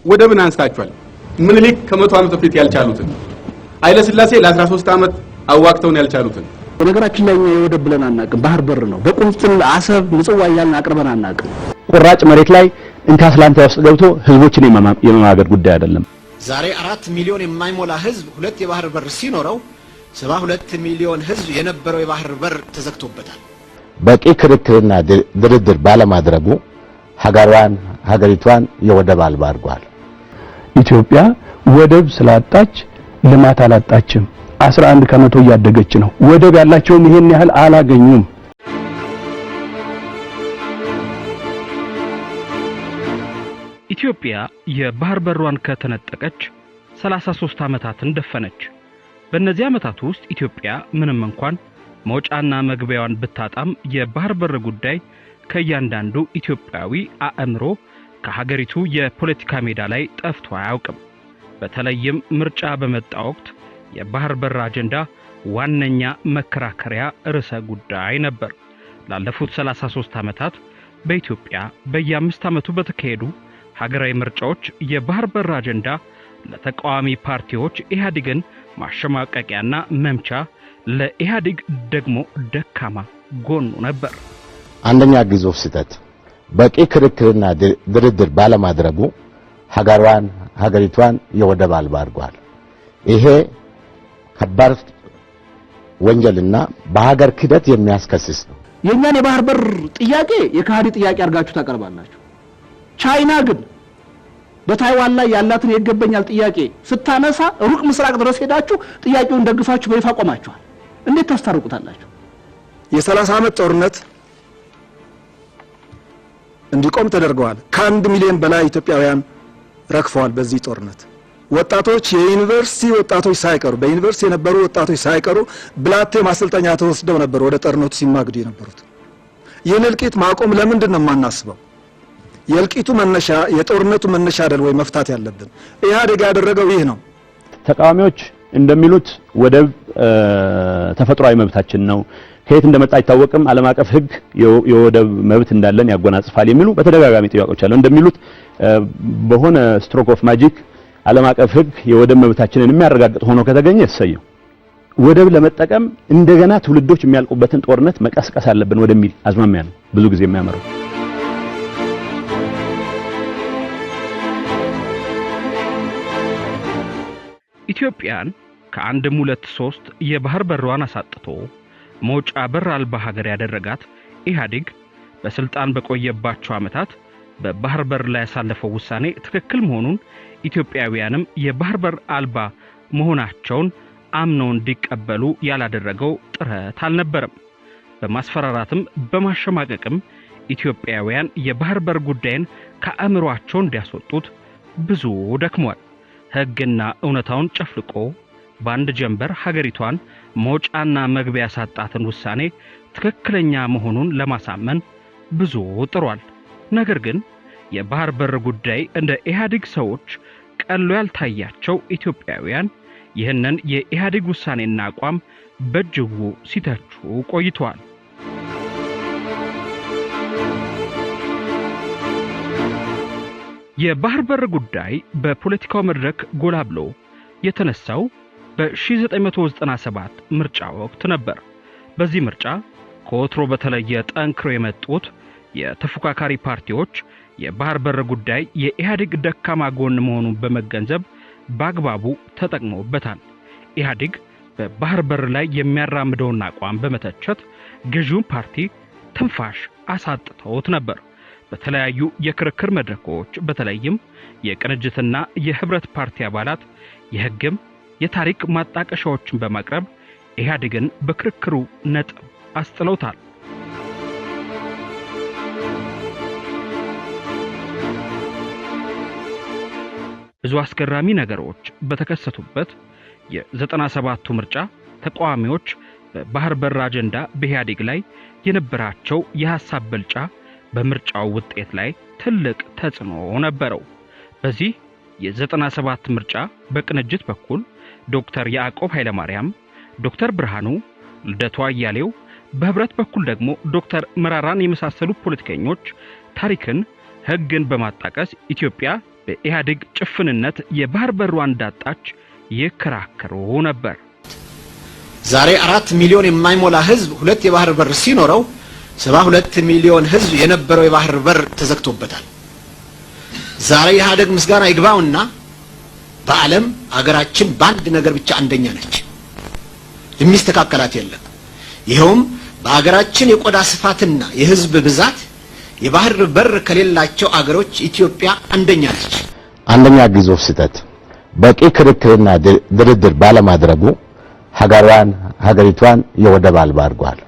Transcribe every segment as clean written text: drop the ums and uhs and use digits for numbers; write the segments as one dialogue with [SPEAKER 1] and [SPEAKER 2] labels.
[SPEAKER 1] ወደብን አንስታችኋል ምኒልክ ከመቶ ዓመት በፊት ያልቻሉትን ኃይለ ሥላሴ ለ13 ዓመት አዋክተውን ያልቻሉትን
[SPEAKER 2] በነገራችን ላይ የወደብ ብለን አናውቅም ባህር በር ነው በቁንጽል አሰብ ምጽዋ ያልን አቅርበን አናውቅም
[SPEAKER 3] ቁራጭ መሬት ላይ እንካስላንታ ውስጥ ገብቶ ህዝቦችን የማማገድ ጉዳይ አይደለም
[SPEAKER 4] ዛሬ 4 ሚሊዮን የማይሞላ ህዝብ ሁለት የባህር በር ሲኖረው 72 ሚሊዮን ህዝብ የነበረው የባህር በር ተዘግቶበታል
[SPEAKER 5] በቂ ክርክርና ድርድር ባለማድረጉ ሀገሪቷን የወደብ አልባ አድርጓል
[SPEAKER 3] ኢትዮጵያ ወደብ ስላጣች ልማት አላጣችም 11 ከመቶ እያደገች ነው ወደብ ያላቸውም ይሄን ያህል አላገኙም
[SPEAKER 6] ኢትዮጵያ የባህር በሯን ከተነጠቀች 33 ዓመታትን ደፈነች በእነዚህ ዓመታት ውስጥ ኢትዮጵያ ምንም እንኳን መውጫና መግቢያዋን ብታጣም የባህር በር ጉዳይ ከያንዳንዱ ኢትዮጵያዊ አእምሮ ከሀገሪቱ የፖለቲካ ሜዳ ላይ ጠፍቶ አያውቅም በተለይም ምርጫ በመጣ ወቅት የባህር በር አጀንዳ ዋነኛ መከራከሪያ ርዕሰ ጉዳይ ነበር ላለፉት 33 ዓመታት በኢትዮጵያ በየ5 ዓመቱ በተካሄዱ ሀገራዊ ምርጫዎች የባህር በር አጀንዳ ለተቃዋሚ ፓርቲዎች ኢህአዴግን ማሸማቀቂያና መምቻ ለኢህአዴግ ደግሞ ደካማ ጎኑ ነበር
[SPEAKER 5] አንደኛ ግዙፍ ስህተት በቂ ክርክርና ድርድር ባለማድረጉ ሀገሪቷን የወደብ አልባ አድርጓል ይሄ ከባድ ወንጀልና በሀገር ክደት የሚያስከስስ ነው
[SPEAKER 2] የኛን የባህር በር ጥያቄ የካሃዲ ጥያቄ አርጋችሁ ታቀርባላችሁ ቻይና ግን በታይዋን ላይ ያላትን የገበኛል ጥያቄ ስታነሳ ሩቅ ምስራቅ ድረስ ሄዳችሁ ጥያቄውን ደግፋችሁ በይፋ ቆማችኋል እንዴት ታስታርቁታላችሁ
[SPEAKER 7] የ30 ዓመት ጦርነት እንዲቆም ተደርጓል ከ1 ሚሊዮን በላይ ኢትዮጵያውያን ረክፈዋል በዚህ ጦርነት ወጣቶች የዩኒቨርሲቲ ወጣቶች ሳይቀሩ በዩኒቨርሲቲ የነበሩ ወጣቶች ሳይቀሩ ብላቴ ማሰልጠኛ ተወስደው ነበር ወደ ጦርነቱ ሲማግዱ የነበሩት ይህን እልቂት ማቆም ለምንድን ነው የማናስበው የእልቂቱ መነሻ የጦርነቱ መነሻ አይደል ወይ መፍታት ያለብን ኢህአዴግ ያደረገው ይህ ነው
[SPEAKER 3] ተቃዋሚዎች እንደሚሉት ወደብ ተፈጥሯዊ መብታችን ነው ከየት እንደመጣ አይታወቅም ዓለም አቀፍ ህግ የወደብ መብት እንዳለን ያጎናጽፋል የሚሉ በተደጋጋሚ ጥያቄዎች አሉ እንደሚሉት በሆነ ስትሮክ ኦፍ ማጂክ ዓለም አቀፍ ህግ የወደብ መብታችንን የሚያረጋግጥ ሆኖ ከተገኘ እሰየው ወደብ ለመጠቀም እንደገና ትውልዶች የሚያልቁበትን ጦርነት መቀስቀስ አለብን ወደሚል አዝማሚያ ነው ብዙ ጊዜ የሚያመራው
[SPEAKER 6] ኢትዮጵያን ከአንድም ሁለት 3 የባህር በሯን አሳጥቶ መውጫ በር አልባ ሀገር ያደረጋት ኢህአዴግ በስልጣን በቆየባቸው ዓመታት በባህር በር ላይ ያሳለፈው ውሳኔ ትክክል መሆኑን ኢትዮጵያውያንም የባህር በር አልባ መሆናቸውን አምነው እንዲቀበሉ ያላደረገው ጥረት አልነበረም በማስፈራራትም በማሸማቀቅም ኢትዮጵያውያን የባህር በር ጉዳይን ከአእምሮአቸው እንዲያስወጡት ብዙ ደክሟል ህግና እውነታውን ጨፍልቆ በአንድ ጀንበር ሀገሪቷን መውጫና መግቢያ ያሳጣትን ውሳኔ ትክክለኛ መሆኑን ለማሳመን ብዙ ጥሯል ነገር ግን የባህር በር ጉዳይ እንደ ኢህአዴግ ሰዎች ቀሎ ያልታያቸው ኢትዮጵያውያን ይህንን የኢህአዴግ ውሳኔና አቋም በእጅጉ ሲተቹ ቆይተዋል የባህር በር ጉዳይ በፖለቲካው መድረክ ጎላ ብሎ የተነሳው በ1997 ምርጫ ወቅት ነበር በዚህ ምርጫ ከወትሮ በተለየ ጠንክሮ የመጡት የተፎካካሪ ፓርቲዎች የባህር በር ጉዳይ የኢህአዴግ ደካማ ጎን መሆኑን በመገንዘብ በአግባቡ ተጠቅመውበታል ኢህአዴግ በባህር በር ላይ የሚያራምደውን አቋም በመተቸት ገዢውን ፓርቲ ትንፋሽ አሳጥተውት ነበር በተለያዩ የክርክር መድረኮች በተለይም የቅንጅትና የህብረት ፓርቲ አባላት የህግም የታሪክ ማጣቀሻዎችን በማቅረብ ኢህአዴግን በክርክሩ ነጥብ አስጥለውታል ብዙ አስገራሚ ነገሮች በተከሰቱበት የ97ቱ ምርጫ ተቃዋሚዎች በባህር በር አጀንዳ በኢህአዴግ ላይ የነበራቸው የሐሳብ ብልጫ በምርጫው ውጤት ላይ ትልቅ ተጽዕኖ ነበረው በዚህ የ97 ምርጫ በቅንጅት በኩል ዶክተር ያዕቆብ ኃይለማርያም ዶክተር ብርሃኑ ልደቱ አያሌው በህብረት በኩል ደግሞ ዶክተር መራራን የመሳሰሉ ፖለቲከኞች ታሪክን ህግን በማጣቀስ ኢትዮጵያ በኢህአዴግ ጭፍንነት የባህር በሯ እንዳጣች ይከራከሩ ነበር።
[SPEAKER 4] ዛሬ 4 ሚሊዮን የማይሞላ ህዝብ ሁለት የባህር በር ሲኖረው 72 ሚሊዮን ህዝብ የነበረው የባህር በር ተዘግቶበታል። ዛሬ ኢህአዴግ ምስጋና ይግባውና በዓለም አገራችን በአንድ ነገር ብቻ አንደኛ ነች፣ የሚስተካከላት የለም። ይሄውም በአገራችን የቆዳ ስፋትና የህዝብ ብዛት የባህር በር ከሌላቸው አገሮች ኢትዮጵያ አንደኛ ነች።
[SPEAKER 5] አንደኛ ግዙፍ ስህተት በቂ ክርክርና ድርድር ባለማድረጉ ሀገሪቷን የወደብ አልባ አድርጓል።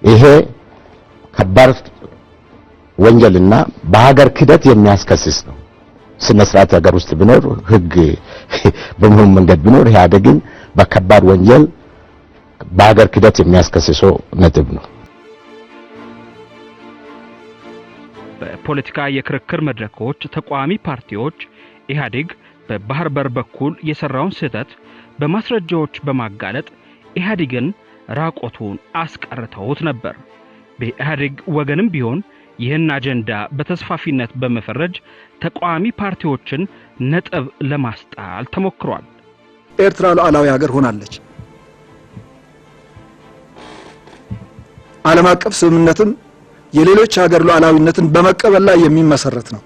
[SPEAKER 5] ይሄ ከባድ ወንጀልና በሀገር ክህደት የሚያስከስስ ነው። ስነ ስርዓት ሀገር ውስጥ ቢኖር ህግ በምን መንገድ ቢኖር ኢህአዴግን በከባድ ወንጀል በሀገር ክህደት የሚያስከስሰው ነጥብ ነው።
[SPEAKER 6] በፖለቲካ የክርክር መድረኮች ተቋሚ ፓርቲዎች ኢህአዴግ በባህር በር በኩል የሰራውን ስህተት በማስረጃዎች በማጋለጥ ኢህአዴግን ራቆቱን አስቀርተውት ነበር። በኢህአዴግ ወገንም ቢሆን ይህን አጀንዳ በተስፋፊነት በመፈረጅ ተቋሚ ፓርቲዎችን ነጥብ ለማስጣል ተሞክሯል።
[SPEAKER 7] ኤርትራ ሉዓላዊ ሀገር ሆናለች። ዓለም አቀፍ ስምምነትም የሌሎች ሀገር ሉዓላዊነትን በመቀበል ላይ የሚመሰረት ነው።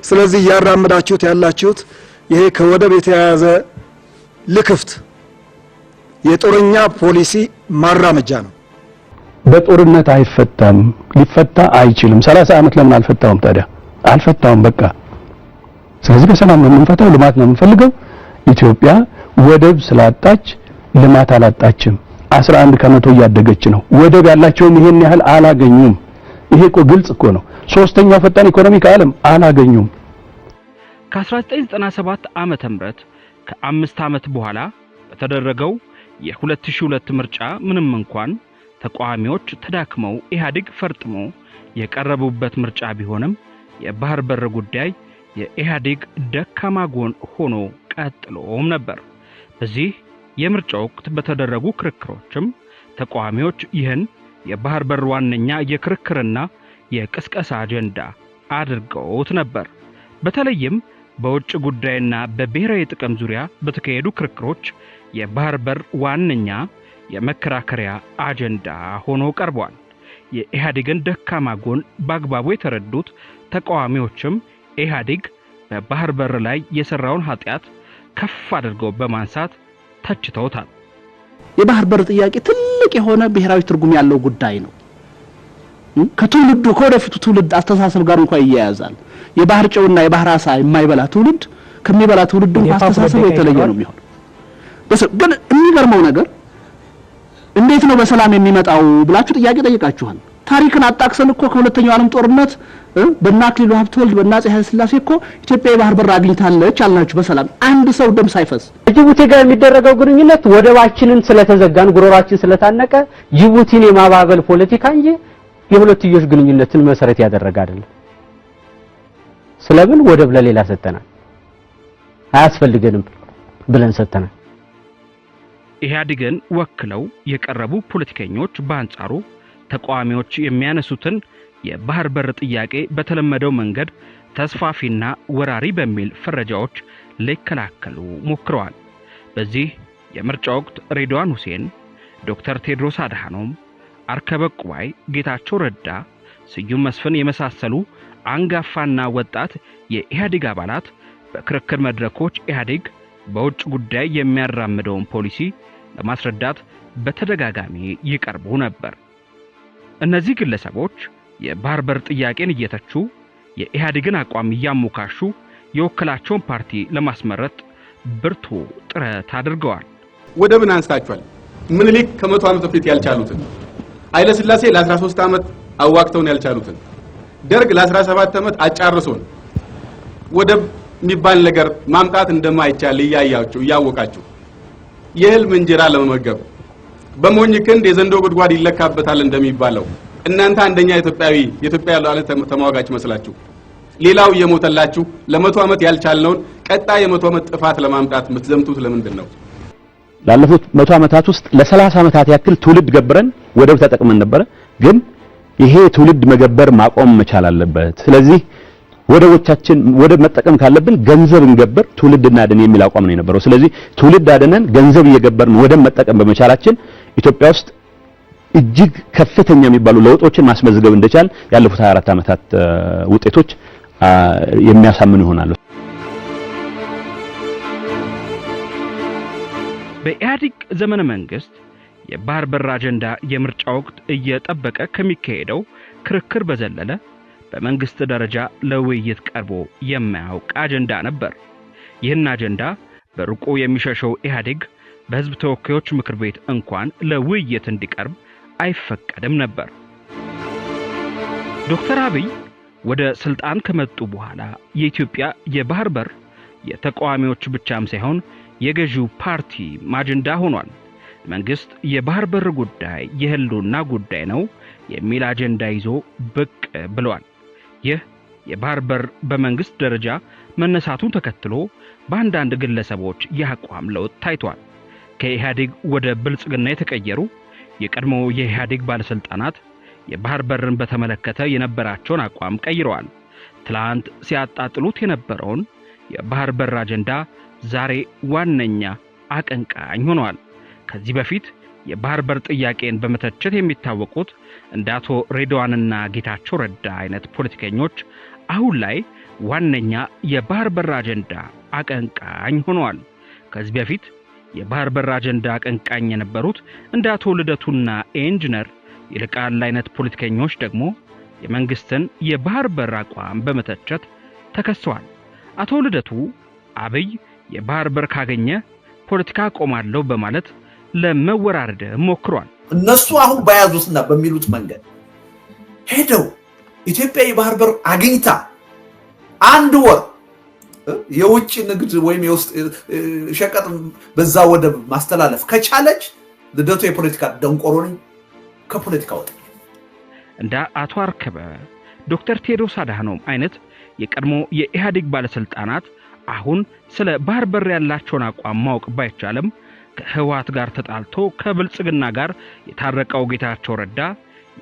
[SPEAKER 7] ስለዚህ ያራምዳችሁት ያላችሁት ይሄ ከወደብ የተያያዘ ልክፍት የጦረኛ ፖሊሲ ማራመጃ ነው።
[SPEAKER 2] በጦርነት አይፈታም፣ ሊፈታ አይችልም። 30 ዓመት ለምን አልፈታውም ታዲያ? አልፈታውም በቃ። ስለዚህ በሰላም ነው የምንፈታው፣ ልማት ነው የምንፈልገው። ኢትዮጵያ ወደብ ስላጣች ልማት አላጣችም። 11 ከመቶ እያደገች ነው። ወደብ ያላቸውም ይሄን ያህል አላገኙም። ይሄ እኮ ግልጽ እኮ ነው። ሶስተኛው ፈጣን ኢኮኖሚ ከዓለም አላገኙም።
[SPEAKER 6] ከ1997 ዓመተ ምህረት ከ5 ዓመት በኋላ በተደረገው የ2002 ምርጫ ምንም እንኳን ተቋሚዎች ተዳክመው ኢህአዴግ ፈርጥሞ የቀረቡበት ምርጫ ቢሆንም የባህር በር ጉዳይ የኢህአዴግ ደካማ ጎን ሆኖ ቀጥሎም ነበር። በዚህ የምርጫ ወቅት በተደረጉ ክርክሮችም ተቋሚዎች ይህን የባህር በር ዋነኛ የክርክርና የቅስቀሳ አጀንዳ አድርገውት ነበር። በተለይም በውጭ ጉዳይና በብሔራዊ ጥቅም ዙሪያ በተካሄዱ ክርክሮች የባህር በር ዋነኛ የመከራከሪያ አጀንዳ ሆኖ ቀርቧል። የኢህአዴግን ደካማ ጎን በአግባቡ የተረዱት ተቃዋሚዎችም ኢህአዴግ በባህር በር ላይ የሰራውን ኃጢአት ከፍ አድርገው በማንሳት ተችተውታል።
[SPEAKER 2] የባህር በር ጥያቄ ትልቅ የሆነ ብሔራዊ ትርጉም ያለው ጉዳይ ነው። ከትውልዱ ከወደፊቱ ትውልድ አስተሳሰብ ጋር እንኳን ይያያዛል። የባህር ጨውና የባህር አሳ የማይበላ ትውልድ ከሚበላ ትውልድ አስተሳሰብ የተለየ ነው የሚሆነው። ግን የሚገርመው ነገር እንዴት ነው በሰላም የሚመጣው ብላችሁ ጥያቄ ጠይቃችኋል። ታሪክን አጣቅሰን እኮ ከሁለተኛው ዓለም ጦርነት በእናክሊሉ ሀብተወልድ በእናጼ ኃይለ ሥላሴ እኮ ኢትዮጵያ የባህር በር አግኝታለች አልናችሁ በሰላም አንድ ሰው ደም ሳይፈስ።
[SPEAKER 8] ጅቡቲ ጋር የሚደረገው ግንኙነት ወደባችንን ስለተዘጋን ጉሮራችን ስለታነቀ ጅቡቲን የማባበል ፖለቲካ እንጂ የሁለትዮሽ ግንኙነትን መሰረት ያደረገ አይደለም። ስለምን ወደብ ለሌላ ሰጠናል፣ አያስፈልገንም ብለን ሰጠናል።
[SPEAKER 6] ኢህአዴግን ወክለው የቀረቡ ፖለቲከኞች በአንጻሩ ተቃዋሚዎች የሚያነሱትን የባህር በር ጥያቄ በተለመደው መንገድ ተስፋፊና ወራሪ በሚል ፍረጃዎች ሊከላከሉ ሞክረዋል። በዚህ የምርጫ ወቅት ሬድዋን ሁሴን፣ ዶክተር ቴድሮስ አድሃኖም፣ አርከበ ቁባይ፣ ጌታቸው ረዳ፣ ስዩም መስፍን የመሳሰሉ አንጋፋና ወጣት የኢህአዴግ አባላት በክርክር መድረኮች ኢህአዴግ በውጭ ጉዳይ የሚያራምደውን ፖሊሲ ለማስረዳት በተደጋጋሚ ይቀርቡ ነበር። እነዚህ ግለሰቦች የባህር በር ጥያቄን እየተቹ የኢህአዴግን አቋም እያሞካሹ የወከላቸውን ፓርቲ ለማስመረጥ ብርቱ ጥረት አድርገዋል።
[SPEAKER 1] ወደብን አንስታችኋል። ምኒልክ ከ100 ዓመት በፊት ያልቻሉትን፣ ኃይለ ሥላሴ ለ13 ዓመት አዋክተውን ያልቻሉትን፣ ደርግ ለ17 ዓመት አጫርሶን ወደብ የሚባል ነገር ማምጣት እንደማይቻል እያወቃችሁ የህልም እንጀራ ለመመገብ በሞኝ ክንድ የዘንዶ ጉድጓድ ይለካበታል እንደሚባለው እናንተ አንደኛ የኢትዮጵያ ሉዓላዊነት ተሟጋች መስላችሁ ሌላው እየሞተላችሁ ለ100 ዓመት ያልቻልነውን ቀጣይ የ100 ዓመት ጥፋት ለማምጣት የምትዘምቱት ለምንድን ነው?
[SPEAKER 3] ላለፉት 100 ዓመታት ውስጥ ለ30 ዓመታት ያክል ትውልድ ገብረን ወደብ ተጠቅመን ነበር። ግን ይሄ ትውልድ መገበር ማቆም መቻል አለበት። ስለዚህ ወደቦቻችን ወደብ መጠቀም ካለብን ገንዘብ እንገብር፣ ትውልድ እናድን የሚል አቋም ነው የነበረው። ስለዚህ ትውልድ አድነን ገንዘብ እየገበርን ወደብ መጠቀም በመቻላችን ኢትዮጵያ ውስጥ እጅግ ከፍተኛ የሚባሉ ለውጦችን ማስመዝገብ እንደቻል ያለፉት 24 ዓመታት ውጤቶች የሚያሳምኑ ይሆናሉ።
[SPEAKER 6] በኢህአዴግ ዘመነ መንግስት የባህር በር አጀንዳ የምርጫ ወቅት እየጠበቀ ከሚካሄደው ክርክር በዘለለ በመንግስት ደረጃ ለውይይት ቀርቦ የማያውቅ አጀንዳ ነበር። ይህን አጀንዳ በሩቁ የሚሸሸው ኢህአዴግ በህዝብ ተወካዮች ምክር ቤት እንኳን ለውይይት እንዲቀርብ አይፈቀድም ነበር። ዶክተር አብይ ወደ ስልጣን ከመጡ በኋላ የኢትዮጵያ የባህር በር የተቃዋሚዎች ብቻም ሳይሆን የገዢው ፓርቲ አጀንዳ ሆኗል። መንግስት የባህር በር ጉዳይ የህልውና ጉዳይ ነው የሚል አጀንዳ ይዞ ብቅ ብሏል። ይህ የባህር በር በመንግስት ደረጃ መነሳቱን ተከትሎ በአንዳንድ ግለሰቦች የአቋም ለውጥ ታይቷል። ከኢህአዴግ ወደ ብልጽግና የተቀየሩ የቀድሞ የኢህአዴግ ባለስልጣናት የባህር በርን በተመለከተ የነበራቸውን አቋም ቀይረዋል። ትላንት ሲያጣጥሉት የነበረውን የባህር በር አጀንዳ ዛሬ ዋነኛ አቀንቃኝ ሆነዋል። ከዚህ በፊት የባህር በር ጥያቄን በመተቸት የሚታወቁት እንደ አቶ ሬድዋንና ጌታቸው ረዳ አይነት ፖለቲከኞች አሁን ላይ ዋነኛ የባህር በር አጀንዳ አቀንቃኝ ሆነዋል። ከዚህ በፊት የባህር በር አጀንዳ አቀንቃኝ የነበሩት እንደ አቶ ልደቱና ኢንጂነር ይልቃል አይነት ፖለቲከኞች ደግሞ የመንግስትን የባህር በር አቋም በመተቸት ተከሰዋል። አቶ ልደቱ አብይ የባህር በር ካገኘ ፖለቲካ ቆማለሁ በማለት ለመወራረድ ሞክሯል።
[SPEAKER 9] እነሱ አሁን በያዙትና በሚሉት መንገድ ሄደው ኢትዮጵያ የባህር በር አግኝታ አንድ ወር የውጭ ንግድ ወይም የውስጥ ሸቀጥ በዛ ወደብ ማስተላለፍ ከቻለች ልደቱ የፖለቲካ ደንቆሮ ነኝ ከፖለቲካ ወጣ።
[SPEAKER 6] እንደ አቶ አርከበ ዶክተር ቴዎድሮስ አድሃኖም አይነት የቀድሞ የኢህአዴግ ባለስልጣናት አሁን ስለ ባህር በር ያላቸውን አቋም ማወቅ ባይቻልም ከህወሓት ጋር ተጣልቶ ከብልጽግና ጋር የታረቀው ጌታቸው ረዳ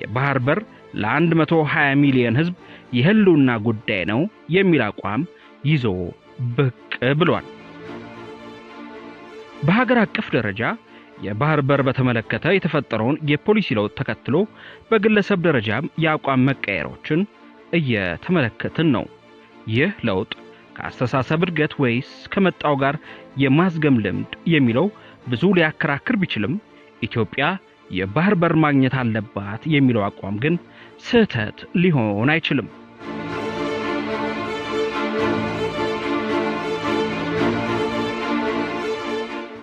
[SPEAKER 6] የባህር በር ለ120 ሚሊዮን ህዝብ የህልውና ጉዳይ ነው የሚል አቋም ይዞ ብቅ ብሏል። በሀገር አቀፍ ደረጃ የባህር በር በተመለከተ የተፈጠረውን የፖሊሲ ለውጥ ተከትሎ በግለሰብ ደረጃም የአቋም መቀየሮችን እየተመለከትን ነው። ይህ ለውጥ ከአስተሳሰብ እድገት ወይስ ከመጣው ጋር የማዝገም ልምድ የሚለው ብዙ ሊያከራክር ቢችልም ኢትዮጵያ የባህር በር ማግኘት አለባት የሚለው አቋም ግን ስህተት ሊሆን አይችልም።